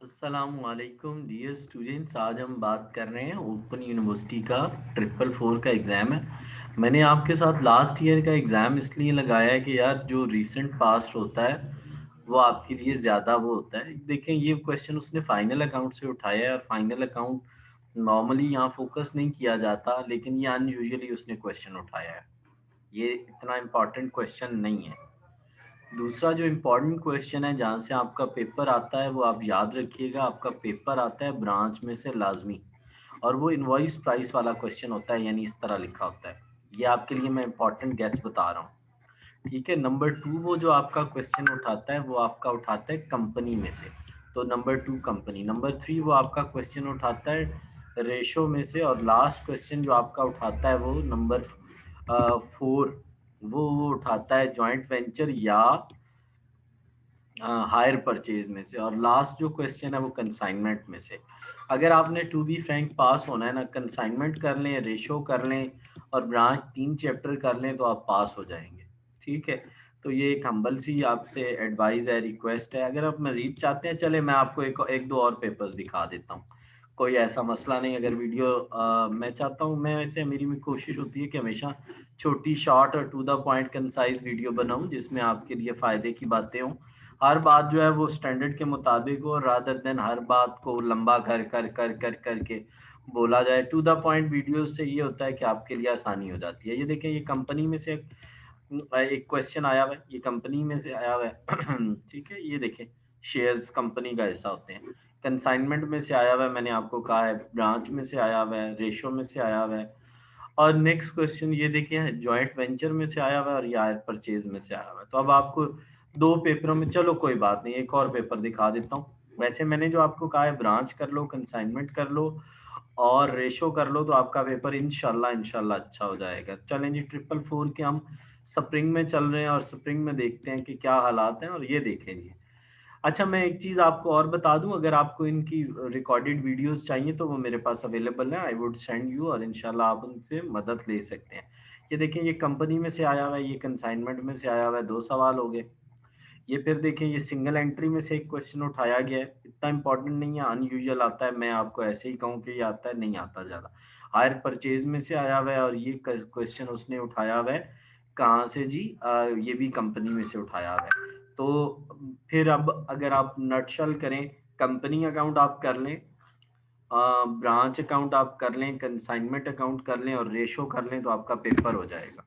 अस्सलामुअलैकुम dear students. आज हम बात कर रहे हैं ओपन यूनिवर्सिटी का ट्रिपल फोर का एग्ज़ाम है। मैंने आपके साथ लास्ट ईयर का एग्ज़ाम इसलिए लगाया है कि यार जो रीसेंट पास होता है वो आपके लिए ज़्यादा वो होता है। देखें, ये क्वेश्चन उसने फाइनल अकाउंट से उठाया है और फाइनल अकाउंट नॉर्मली यहाँ फोकस नहीं किया जाता, लेकिन ये अनयूजुअली उसने क्वेश्चन उठाया है। ये इतना इम्पोर्टेंट क्वेश्चन नहीं है। दूसरा जो इम्पोर्टेंट क्वेश्चन है जहाँ से आपका पेपर आता है वो आप याद रखिएगा। आपका पेपर आता है ब्रांच में से लाजमी, और वो इनवॉइस प्राइस वाला क्वेश्चन होता है, यानी इस तरह लिखा होता है। ये आपके लिए मैं इम्पोर्टेंट गेस बता रहा हूँ। ठीक है। नंबर टू, वो जो आपका क्वेश्चन उठाता है वो आपका उठाता है कंपनी में से, तो number two company. Number three, वो आपका क्वेश्चन उठाता है रेशो में से, और लास्ट क्वेश्चन जो आपका उठाता है वो नंबर फोर, वो उठाता है जॉइंट वेंचर या हायर परचेज में से, और लास्ट जो क्वेश्चन है वो कंसाइनमेंट में से। अगर आपने टू बी फ्रैंक पास होना है ना, कंसाइनमेंट कर लें, रेशो कर लें और ब्रांच 3 चैप्टर कर लें तो आप पास हो जाएंगे। ठीक है। तो ये एक हम्बल सी आपसे एडवाइस है, रिक्वेस्ट है। अगर आप मजीद चाहते हैं, चले मैं आपको एक दो और पेपर्स दिखा देता हूँ। कोई ऐसा मसला नहीं। अगर वीडियो मैं चाहता हूँ, मैं वैसे मेरी भी कोशिश होती है कि हमेशा छोटी शॉर्ट और to the point concise video बनाऊं जिसमें आपके लिए फायदे की बातें हों। हर बात जो है वो स्टैंडर्ड के मुताबिक हो, रादर देन हर बात को लंबा कर के बोला जाए। टू द पॉइंट वीडियोस से ये होता है कि आपके लिए आसानी हो जाती है। ये देखें, ये कंपनी में से एक क्वेश्चन आया हुआ है, ये कंपनी में से आया हुआ है। ठीक है। ये देखें, शेयर्स कंपनी का हिस्सा होते हैं। कंसाइनमेंट में से आया हुआ है, मैंने आपको कहा है। ब्रांच में से आया हुआ है, रेशो में से आया हुआ है। और नेक्स्ट क्वेश्चन ये देखिए, जॉइंट वेंचर में से आया हुआ है और ये हायर परचेज में से आया हुआ है। तो अब आपको दो पेपरों में, चलो कोई बात नहीं, एक और पेपर दिखा देता हूँ। वैसे मैंने जो आपको कहा है, ब्रांच कर लो, कंसाइनमेंट कर लो और रेशो कर लो, तो आपका पेपर इंशाल्लाह इंशाल्लाह अच्छा हो जाएगा। चलें जी, ट्रिपल फोर के हम स्प्रिंग में चल रहे हैं और स्प्रिंग में देखते हैं कि क्या हालात हैं। और ये देखें जी, अच्छा मैं एक चीज़ आपको और बता दूं, अगर आपको इनकी रिकॉर्डेड वीडियोस चाहिए तो वो मेरे पास अवेलेबल है। आई वुड सेंड यू, और इंशाल्लाह आप उनसे मदद ले सकते हैं। ये देखें, ये कंपनी में से आया हुआ है, ये कंसाइनमेंट में से आया हुआ है। दो सवाल हो गए। ये फिर देखें, ये सिंगल एंट्री में से एक क्वेश्चन उठाया गया है। इतना इंपॉर्टेंट नहीं है, अनयूजुअल आता है। मैं आपको ऐसे ही कहूँ कि ये आता है, नहीं आता ज़्यादा। हायर परचेज में से आया हुआ है, और ये क्वेश्चन उसने उठाया हुआ है कहाँ से जी, ये भी कंपनी में से उठाया हुआ है। तो फिर अब अगर आप नटशल करें, कंपनी अकाउंट आप कर लें, ब्रांच अकाउंट आप कर लें, कंसाइनमेंट अकाउंट कर लें और रेशो कर लें, तो आपका पेपर हो जाएगा।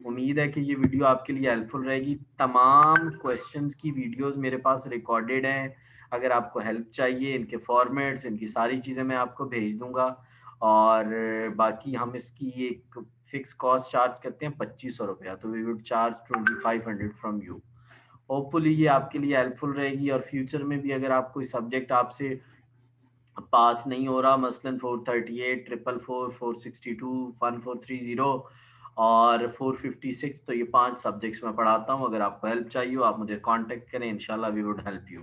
उम्मीद है कि ये वीडियो आपके लिए हेल्पफुल रहेगी। तमाम क्वेश्चंस की वीडियोस मेरे पास रिकॉर्डेड हैं। अगर आपको हेल्प चाहिए, इनके फॉर्मेट्स, इनकी सारी चीज़ें मैं आपको भेज दूंगा। और बाकी हम इसकी एक फिक्स कॉस्ट चार्ज करते हैं 2500 रुपया, तो we would charge 2500 from you. Hopefully ये आपके लिए हेल्पफुल रहेगी, और फ्यूचर में भी अगर आप कोई सब्जेक्ट आपसे पास नहीं हो रहा, मसलन 438, 444, 462, 1430 और 456, तो ये 5 सब्जेक्ट्स मैं पढ़ाता हूँ। अगर आपको हेल्प चाहिए हो, आप मुझे कांटेक्ट करें, इंशाल्लाह वी वुड हेल्प यू।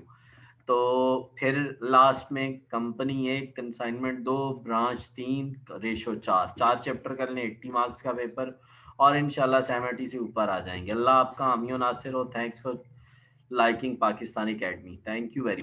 तो फिर लास्ट में company 1, consignment 2, branch 3, ratio 4, 4 chapter कर लें, 80 मार्क्स का पेपर, और इंशाल्लाह 70 से ऊपर आ जाएंगे। अल्लाह आपका हामी और नासिर हो। Thanks for liking Pakistani academy. Thank you very much.